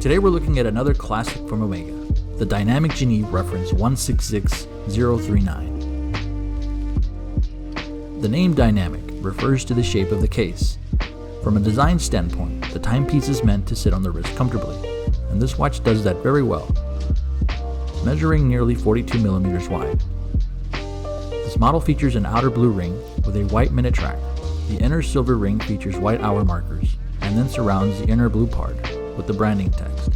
Today we're looking at another classic from Omega, the Dynamic Geneve reference 166039. The name Dynamic refers to the shape of the case. From a design standpoint, the timepiece is meant to sit on the wrist comfortably, and this watch does that very well, measuring nearly 42 millimeters wide. This model features an outer blue ring with a white minute track. The inner silver ring features white hour markers, and then surrounds the inner blue part with the branding text.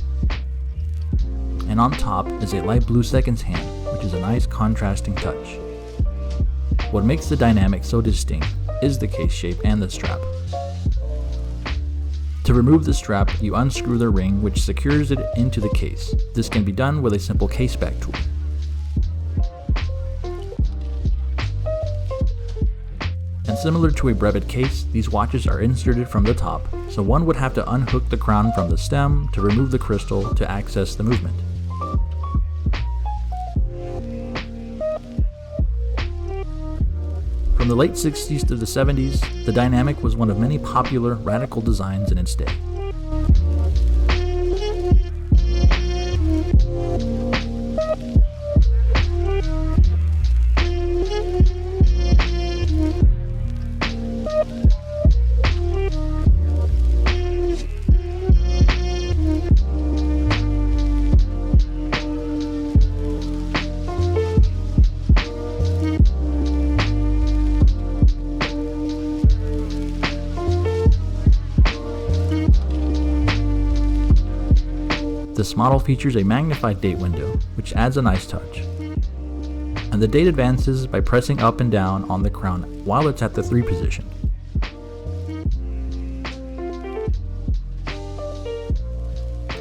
And on top is a light blue seconds hand, which is a nice contrasting touch. What makes the Dynamic so distinct is the case shape and the strap. To remove the strap, you unscrew the ring which secures it into the case. This can be done with a simple case back tool. And similar to a brevet case, these watches are inserted from the top, so one would have to unhook the crown from the stem to remove the crystal to access the movement. From the late 60s to the 70s, the Dynamic was one of many popular radical designs in its day. This model features a magnified date window, which adds a nice touch. And the date advances by pressing up and down on the crown while it's at the 3 position.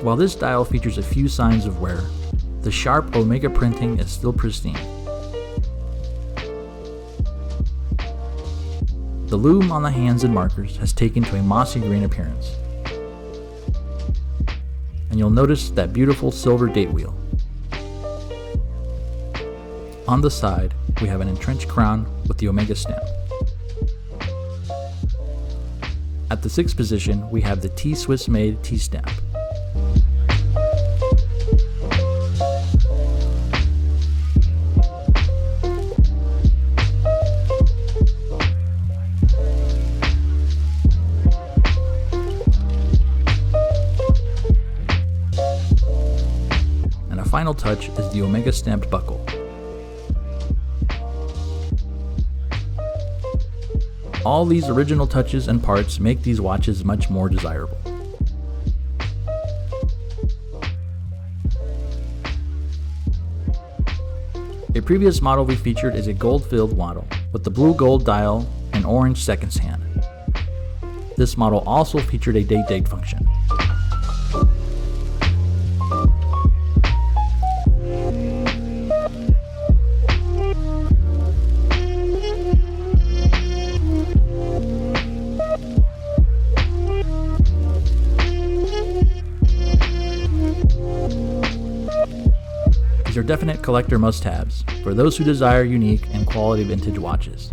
While this dial features a few signs of wear, the sharp Omega printing is still pristine. The lume on the hands and markers has taken to a mossy green appearance. And you'll notice that beautiful silver date wheel. On the side, we have an entrenched crown with the Omega stamp. At the 6th position, we have the T-Swiss made T-stamp. Final touch is the Omega stamped buckle. All these original touches and parts make these watches much more desirable. A previous model we featured is a gold-filled model with the blue gold dial and orange seconds hand. This model also featured a date function. These are definite collector must-haves for those who desire unique and quality vintage watches.